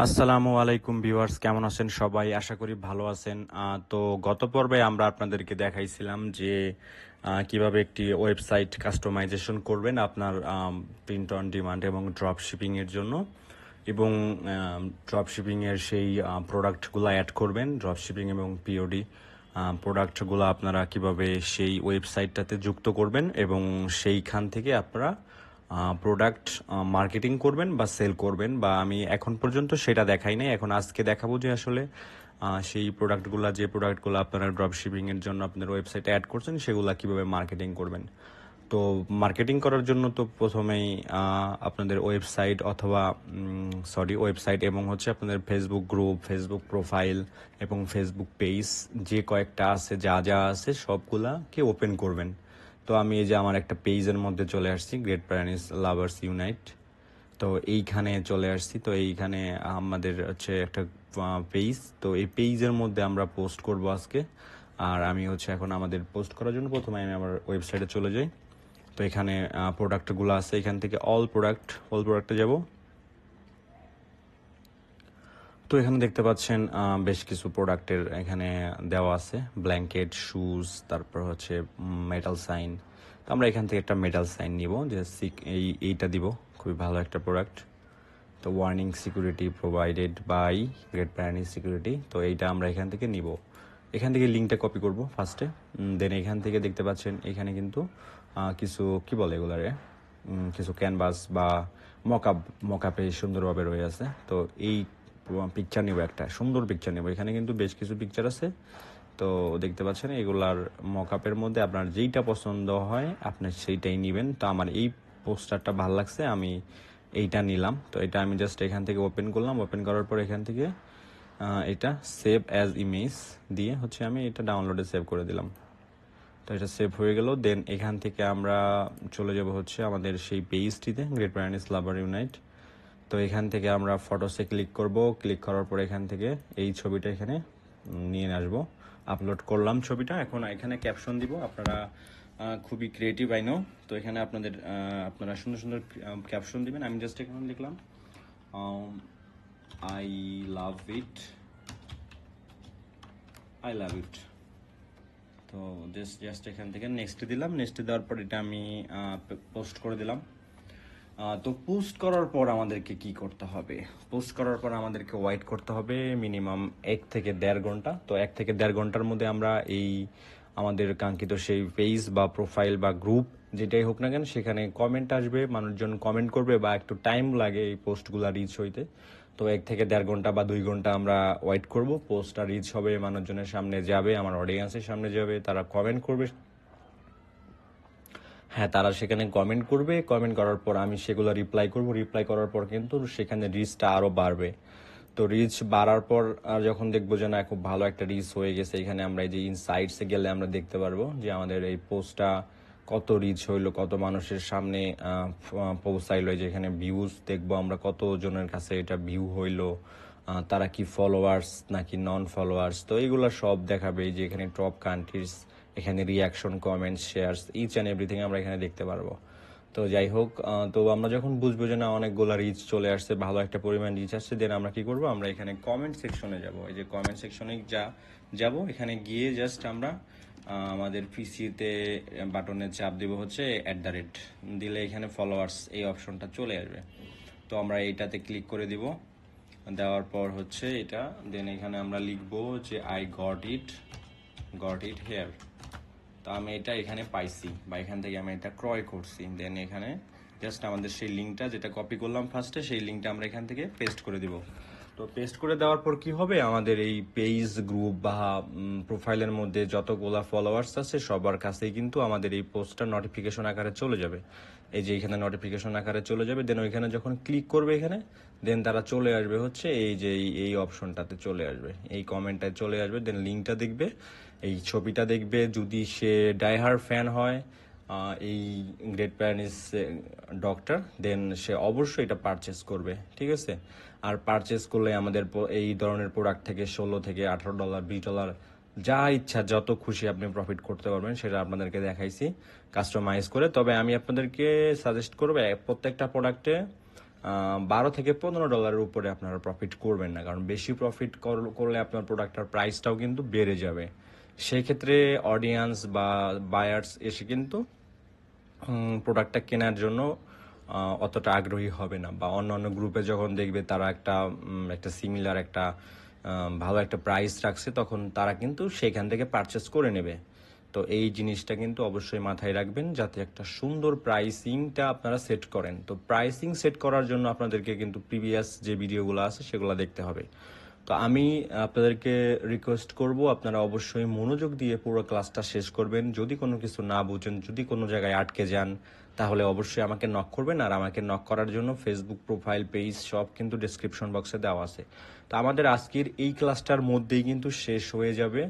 আসসালামু আলাইকুম ভিউয়ার্স, কেমন আছেন সবাই? আশা করি ভালো আছেন। তো গত পর্বে আমরা আপনাদেরকে দেখাইছিলাম যে কিভাবে একটি ওয়েবসাইট কাস্টমাইজেশন করবেন আপনার প্রিন্ট অন ডিমান্ড এবং ড্রপ শিপিং এর জন্য, এবং ড্রপ শিপিং এর সেই প্রোডাক্টগুলো অ্যাড করবেন। ড্রপ শিপিং এবং পিওডি প্রোডাক্টগুলো আপনারা কিভাবে সেই ওয়েবসাইটটাতে যুক্ত করবেন এবং সেইখান থেকে আপনারা প্রোডাক্ট মার্কেটিং করবেন বা সেল করবেন। বা আমি এখন পর্যন্ত সেটা দেখাই নাই, এখন আজকে দেখাবো যে আসলে সেই যে প্রোডাক্টগুলো আপনারা ড্রপ শিপিং এর জন্য আপনাদের ওয়েবসাইটে অ্যাড করছেন সেগুলো কিভাবে মার্কেটিং করবেন। তো মার্কেটিং করার জন্য তো প্রথমেই আপনাদের ওয়েবসাইট অথবা ওয়েবসাইট এবং হচ্ছে আপনাদের ফেসবুক গ্রুপ, ফেসবুক প্রোফাইল এবং ফেসবুক পেজ যে কয়েকটা আছে, যা যা আছে সবগুলাকে ওপেন করবেন। তো আমি এই যে আমার একটা পেজের মধ্যে চলে আসছি, গ্রেট প্যারানিস লাভার্স ইউনাইট। তো এইখানে চলে আসছি। তো এইখানে আমাদের হচ্ছে একটা পেজ, তো এই পেজের মধ্যে আমরা পোস্ট করব আজকে। আর আমি হচ্ছে এখন আমাদের পোস্ট করার জন্য প্রথমে আমি আমার ওয়েবসাইটে চলে যাই। তো এখানে প্রোডাক্টগুলো আছে, এখান থেকে অল প্রোডাক্টে যাব। তো এখানে দেখতে পাচ্ছেন বেশ কিছু প্রোডাক্টের এখানে দেওয়া আছে, ব্ল্যাঙ্কেট, শুজ, তারপর হচ্ছে মেটাল সাইন। তো আমরা এখান থেকে একটা মেটাল সাইন নিব, যে এইটা দিব, খুবই ভালো একটা প্রোডাক্ট। তো warning security provided by great প্যারানিস সিকিউরিটি। তো এইটা আমরা এখান থেকে নিব। এখান থেকে লিঙ্কটা কপি করব ফার্স্টে, দেন এখান থেকে দেখতে পাচ্ছেন এখানে কিন্তু কিছু কি বলে এগুলারে, কিছু ক্যানভাস বা মকআপ মকআপে সুন্দরভাবে রয়ে আছে। তো এই পিকচার নিব, একটা সুন্দর পিকচার নিব। এখানে কিন্তু বেশ কিছু পিকচার আছে। তো দেখতে পাচ্ছেন এগুলার মকআপের মধ্যে আপনার যেইটা পছন্দ হয় আপনি সেইটাই নেবেন। তো আমার এই পোস্টারটা ভালো লাগছে, আমি এইটা নিলাম। তো এটা আমি জাস্ট এখান থেকে ওপেন করলাম। ওপেন করার পর এখান থেকে এটা সেভ অ্যাজ ইমেজ দিয়ে হচ্ছে আমি এটা ডাউনলোডে সেভ করে দিলাম। তো এটা সেভ হয়ে গেল। দেন এখান থেকে আমরা চলে যাব হচ্ছে আমাদের সেই পেজটিতে, গ্রেট প্যারানিস লাভার ইউনাইট। তো এখান থেকে আমরা ফটোসে ক্লিক করব। ক্লিক করার পর এখান থেকে এই ছবিটা এখানে নিয়ে আসবো। আপলোড করলাম ছবিটা। এখন এখানে ক্যাপশন দিব। আপনারা খুবই ক্রিয়েটিভ আইনো। তো এখানে আপনারা সুন্দর সুন্দর ক্যাপশন দিবেন। আমি জাস্ট এখানে লিখলাম I love it, I love ইট। তো জাস্ট এখান থেকে নেক্সট দিলাম। নেক্সট দেওয়ার পর এটা আমি পোস্ট করে দিলাম। তো পোস্ট করার পর আমাদেরকে কি করতে হবে? পোস্ট করার পর আমাদেরকে ওয়েট করতে হবে মিনিমাম 1 থেকে 1.5 ঘন্টা। তো 1 থেকে 1.5 ঘন্টার মধ্যে আমরা এই আমাদের কাঙ্ক্ষিত সেই পেজ বা প্রোফাইল বা গ্রুপ যেটাই হোক না কেন সেখানে কমেন্ট আসবে, মানুষজন কমেন্ট করবে, বা একটু টাইম লাগে এই পোস্টগুলা রিচ হইতে। তো 1 থেকে 1.5 ঘন্টা বা 2 ঘন্টা আমরা ওয়েট করব। পোস্টটা রিচ হবে, মানুষজনের সামনে যাবে, আমার অডিয়েন্সের সামনে যাবে, তারা কমেন্ট করবে। হ্যাঁ, তারা সেখানে কমেন্ট করবে। কমেন্ট করার পর আমি সেগুলো রিপ্লাই করব। রিপ্লাই করার পর কিন্তু সেখানে রিচটা আরও বাড়বে। তো রিচ বাড়ার পর যখন দেখবো যে না খুব ভালো একটা রিচ হয়ে গেছে, এখানে আমরা এই যে ইনসাইটসে গেলে আমরা দেখতে পারবো যে আমাদের এই পোস্টটা কত রিচ হইলো, কত মানুষের সামনে পৌঁছাইলো। যে এখানে ভিউজ দেখবো আমরা, কত জনের কাছে এটা ভিউ হইলো, তারা কি ফলোয়ার্স নাকি নন ফলোয়ার্স। তো এইগুলো সব দেখাবে। এই যে এখানে টপ কান্ট্রিজ, এখানে reaction, comments, shares, each and everything আমরা এখানে দেখতে পারবো। তো যাই হোক, তো আমরা যখন বুঝবো যে না অনেকগুলো রিচ চলে আসছে, ভালো একটা পরিমাণ রিচ আসছে, দেন আমরা কি করব, আমরা এখানে কমেন্ট সেকশনে যাব। এই যে কমেন্ট সেকশনে যাব, এখানে গিয়ে জাস্ট আমরা আমাদের পিসিতে বাটনে চাপ দেবো হচ্ছে @ দিলে এখানে ফলোয়ার্স এই অপশনটা চলে আসবে। তো আমরা এইটাতে ক্লিক করে দিব। দেওয়ার পর হচ্ছে এটা, দেন এখানে আমরা লিখবো যে আই গট ইট হেয়ার। তো আমি এটা এখানে পাইছি, বা এখান থেকে আমি এটা ক্রয় করছি। দেন এখানে জাস্ট আমাদের সেই লিঙ্কটা যেটা কপি করলাম ফার্স্টে, সেই লিঙ্কটা আমরা এখান থেকে পেস্ট করে দিব। তো পেস্ট করে দেওয়ার পর কি হবে, আমাদের এই পেজ, গ্রুপ বা প্রোফাইলের মধ্যে যতগুলা ফলোয়ার্স আছে সবার কাছেই কিন্তু আমাদের এই পোস্টটা নোটিফিকেশন আকারে চলে যাবে। এই যে এখানে নোটিফিকেশন আকারে চলে যাবে। দেন ওইখানে যখন ক্লিক করবে এখানে, দেন তারা চলে আসবে হচ্ছে এই যে এই অপশনটাতে চলে আসবে, এই কমেন্টটায় চলে আসবে। দেন লিঙ্কটা দেখবে, এই ছবিটা দেখবে। যদি সে ডাইহার ফ্যান হয় এই গ্রেট প্যারানিস ডক্টর, দেন সে অবশ্যই এটা পারচেস করবে, ঠিক আছে। আর পারচেস করলে আমাদের এই ধরনের প্রোডাক্ট থেকে $16 থেকে $18, $20 যা ইচ্ছা যত খুশি আপনি প্রফিট করতে পারবেন, সেটা আপনাদেরকে দেখাইছি কাস্টমাইজ করে। তবে আমি আপনাদেরকে সাজেস্ট করবো প্রত্যেকটা প্রোডাক্টে $12 থেকে $15 উপরে আপনারা প্রফিট করবেন না, কারণ বেশি প্রফিট করলে আপনার প্রোডাক্টের প্রাইসটাও কিন্তু বেড়ে যাবে। সেই ক্ষেত্রে অডিয়েন্স বা বায়ার্স এসে কিন্তু প্রোডাক্টটা কেনার জন্য অতটা আগ্রহী হবে না, বা অন্য গ্রুপে যখন দেখবে তারা একটা সিমিলার একটা ভালো একটা প্রাইস রাখছে, তখন তারা কিন্তু সেখান থেকে পারচেস করে নেবে। তো এই জিনিসটা কিন্তু অবশ্যই মাথায় রাখবেন, যাতে একটা সুন্দর প্রাইসিংটা আপনারা সেট করেন। তো প্রাইসিং সেট করার জন্য আপনাদেরকে কিন্তু প্রিভিয়াস যে ভিডিওগুলো আছে সেগুলো দেখতে হবে। তো আমি আপনাদেরকে রিকোয়েস্ট করব, আপনারা অবশ্যই মনোযোগ দিয়ে পুরো ক্লাসটা শেষ করবেন। যদি কোনো কিছু না বুঝেন, যদি কোনো জায়গায় আটকে যান, তাহলে অবশ্যই আমাকে নক করবেন। আর আমাকে নক করার জন্য ফেসবুক প্রোফাইল, পেজ সব কিন্তু ডেসক্রিপশন বক্সে দেওয়া আছে। তো আমাদের আজকের এই ক্লাসটার মধ্যেই কিন্তু শেষ হয়ে যাবে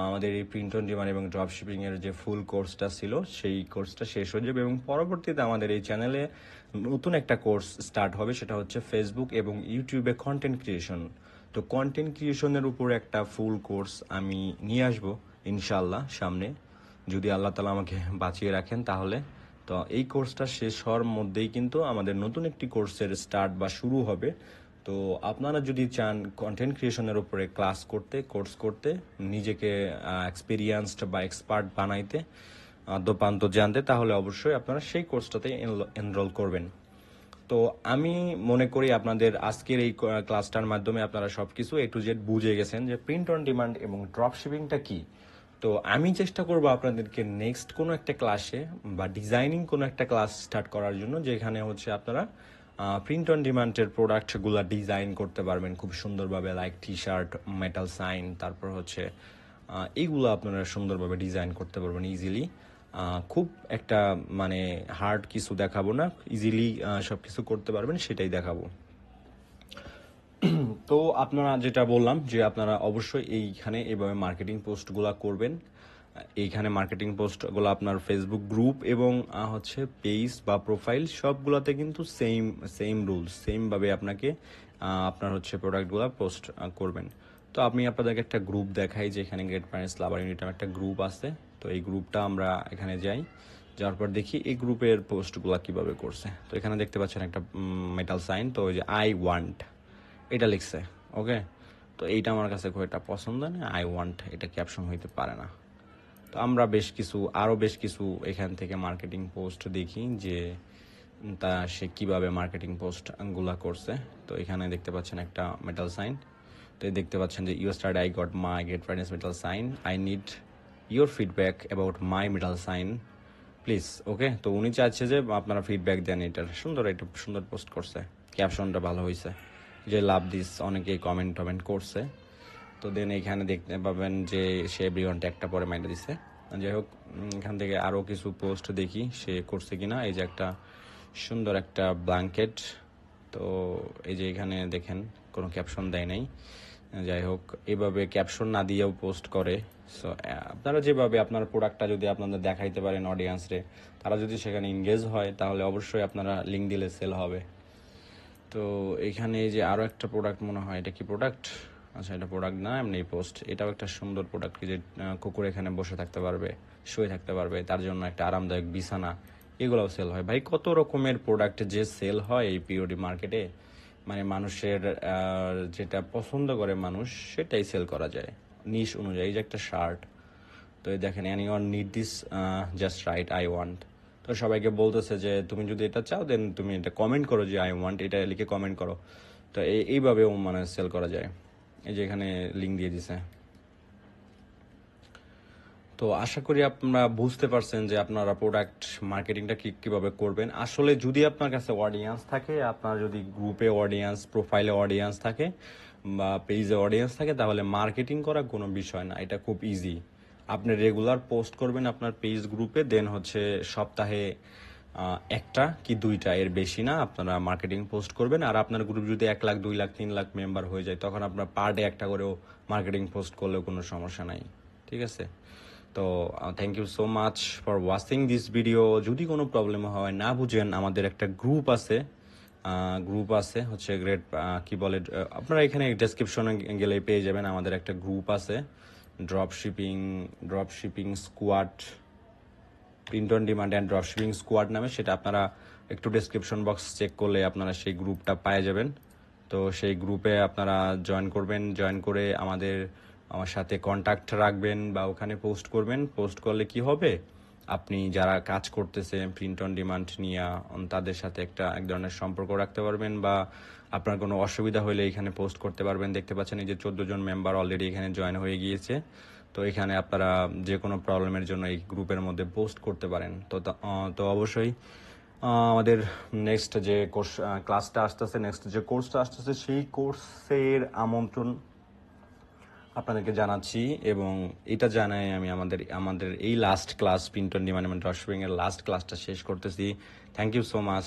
আমাদের এই প্রিন্ট অন ডিমান্ড এবং ড্রপ শিপিং এর যে ফুল কোর্সটা ছিল, সেই কোর্সটা শেষ হয়ে যাবে, এবং পরবর্তীতে আমাদের এই চ্যানেলে নতুন একটা কোর্স স্টার্ট হবে, সেটা হচ্ছে ফেসবুক এবং ইউটিউবে কন্টেন্ট ক্রিয়েশন। তো কন্টেন্ট ক্রিয়েশনের উপর একটা ফুল কোর্স আমি নিয়ে আসবো ইনশাল্লাহ সামনে, যদি আল্লাহ তালা আমাকে বাঁচিয়ে রাখেন তাহলে। তো এই কোর্সটা শেষ হওয়ার মধ্যেই কিন্তু আমাদের নতুন একটি কোর্সের স্টার্ট বা শুরু হবে। তো আপনারা যদি চান কন্টেন্ট ক্রিয়েশনের উপরে কোর্স করতে, নিজেকে এক্সপিরিয়েন্সড বা এক্সপার্ট বানাইতে, আদ্যপান্ত জানতে, তাহলে অবশ্যই আপনারা সেই কোর্সটাতে এনরোল করবেন। তো আমি মনে করি আপনাদের আজকের এই ক্লাসটার মাধ্যমে আপনারা সবকিছু A to Z বুঝে গেছেন যে প্রিন্ট অন ডিমান্ড এবং ড্রপ শিপিংটা কি। তো আমি চেষ্টা করব আপনাদেরকে নেক্সট কোনো একটা ক্লাসে বা ডিজাইনিং কোনো একটা ক্লাস স্টার্ট করার জন্য, যেখানে হচ্ছে আপনারা প্রিন্ট অন ডিমান্ডের প্রোডাক্টগুলো ডিজাইন করতে পারবেন খুব সুন্দরভাবে, like T shirt, metal sign, তারপর হচ্ছে এইগুলো আপনারা সুন্দরভাবে ডিজাইন করতে পারবেন ইজিলি। খুব একটা মানে হার্ড কিছু দেখাবো না, ইজিলি সব কিছু করতে পারবেন সেটাই দেখাবো। তো আপনারা যেটা বললাম যে আপনারা অবশ্যই এইখানে এইভাবে মার্কেটিং পোস্টগুলো করবেন। এইখানে মার্কেটিং পোস্টগুলো আপনার ফেসবুক গ্রুপ এবং হচ্ছে পেজ বা প্রোফাইল সবগুলোতে কিন্তু সেম রুলস, সেমভাবে আপনাকে আপনার হচ্ছে প্রোডাক্টগুলো পোস্ট করবেন। তো আমি আপনাদেরকে একটা গ্রুপ দেখাই, যে এখানে গ্রেট প্যারেন্টস লাভার ইউনিট একটা গ্রুপ আছে। তো এই গ্রুপটা আমরা এখানে যাওয়ার পর দেখি এই গ্রুপের পোস্টগুলো কিভাবে করছে। তো এখানে দেখতে পাচ্ছেন একটা মেটাল সাইন, তো ওই যে আই ওয়ান্ট এটা লিখছে, ওকে। তো এইটা আমার কাছে খুব একটা পছন্দ না, আই ওয়ান্ট এটা ক্যাপশন হইতে পারে না। তো আমরা আরও বেশ কিছু এখান থেকে মার্কেটিং পোস্ট দেখি যে সে কিভাবে মার্কেটিং পোস্টগুলা করছে। তো এখানে দেখতে পাচ্ছেন একটা মেটাল সাইন। তো দেখতে পাচ্ছেন যে yesterday I got my gate friends metal sign, I need your feedback about my metal sign please, okay. তো উনি চাচ্ছে যে আপনারা ফিডব্যাক দেন, এটা সুন্দর পোস্ট করছে, ক্যাপশনটা ভালো হয়েছে, যে লাভ দিস, অনেকেই কমেন্ট করছে। তো দেন এখানে দেখতে পাবেন যে সে এভরিওয়ান ট্যাগটা পরে মাইন্ডে দিচ্ছে। যাই হোক, এখান থেকে আরও কিছু পোস্ট দেখি সে করছে কিনা। এই যে একটা সুন্দর একটা ব্ল্যাঙ্কেট, তো এই যে এখানে দেখেন কোনো ক্যাপশন দেয় নাই। যাই হোক, এভাবে ক্যাপশন না দিয়েও পোস্ট করে। সো আপনারা যেভাবে আপনার প্রোডাক্টটা যদি আপনাদের দেখাইতে পারেন অডিয়েন্সরে, তারা যদি সেখানে এনগেজ হয়, তাহলে অবশ্যই আপনারা লিঙ্ক দিলে সেল হবে। তো এখানে এই যে আরও একটা প্রোডাক্ট মনে হয়, এটা কি প্রোডাক্ট? আচ্ছা, এটা প্রোডাক্ট না, এমনি পোস্ট। এটাও একটা সুন্দর প্রোডাক্ট, যে কুকুর এখানে বসে থাকতে পারবে, শুয়ে থাকতে পারবে, তার জন্য একটা আরামদায়ক বিছানা, এগুলোও সেল হয়। ভাই, কত রকমের প্রোডাক্ট যে সেল হয় এই পিওডি মার্কেটে, মানে মানুষের যেটা পছন্দ করে মানুষ সেটাই সেল করা যায় নিশ অনুযায়ী। যে একটা শার্ট, তো এই দেখেন, any one need this, just right I want. তো সবাইকে বলতেছে যে তুমি যদি এটা চাও দেন তুমি এটা কমেন্ট করো, যে আই ওয়ান্ট এটা লিখে কমেন্ট করো। তো এইভাবেও মানে সেল করা যায়। এই যে এখানে লিঙ্ক দিয়ে দিছে। তো আশা করি আপনারা বুঝতে পারছেন যে আপনারা প্রোডাক্ট মার্কেটিংটা কিভাবে করবেন। আসলে যদি আপনার কাছে অডিয়েন্স থাকে, আপনার যদি গ্রুপে অডিয়েন্স, প্রোফাইলে অডিয়েন্স থাকে বা পেজে অডিয়েন্স থাকে, তাহলে মার্কেটিং করা কোনো বিষয় না, এটা খুব ইজি। আপনি রেগুলার পোস্ট করবেন আপনার পেজ গ্রুপে, দেন হচ্ছে সপ্তাহে একটা কি দুইটা, এর বেশি না, আপনারা মার্কেটিং পোস্ট করবেন। আর আপনার গ্রুপ যদি 1 লাখ, 2 লাখ, 3 লাখ মেম্বার হয়ে যায়, তখন আপনার পার ডে একটা করেও মার্কেটিং পোস্ট করলেও কোনো সমস্যা নাই, ঠিক আছে। তো thank you so much for watching this video. যদি কোনো প্রবলেম হয়, না বুঝেন, আমাদের একটা গ্রুপ আছে হচ্ছে গ্রেট কি বলে, আপনারা এখানে ডেসক্রিপশনে গেলে পেয়ে যাবেন, আমাদের একটা গ্রুপ আছে, drop shipping squad, print on demand and drop shipping squad নামে। সেটা আপনারা একটু ডেসক্রিপশন বক্স চেক করলে আপনারা সেই গ্রুপটা পেয়ে যাবেন। তো সেই গ্রুপে আপনারা জয়েন করবেন, জয়েন করে আমার সাথে কন্ট্যাক্ট রাখবেন বা ওখানে পোস্ট করবেন। পোস্ট করলে কি হবে, আপনি যারা কাজ করতেছে প্রিন্ট অন ডিমান্ড নিয়ে তাদের সাথে এক ধরনের সম্পর্ক রাখতে পারবেন, বা আপনার কোনো অসুবিধা হলে এখানে পোস্ট করতে পারবেন। দেখতে পাচ্ছেন এই যে 14 জন মেম্বার অলরেডি এখানে জয়েন হয়ে গিয়েছে। তো এখানে আপনারা যে কোনো প্রবলেমের জন্য এই গ্রুপের মধ্যে পোস্ট করতে পারেন। তো অবশ্যই আমাদের নেক্সট যে ক্লাসটা আসতেছে, নেক্সট যে কোর্সটা আসতেছে, সেই কোর্সের আমন্ত্রণ আপনাদেরকে জানাচ্ছি। এবং এটা জানাই আমি আমাদের এই last class print on demand dropshipping এর লাস্ট ক্লাসটা শেষ করতেছি। Thank you so much.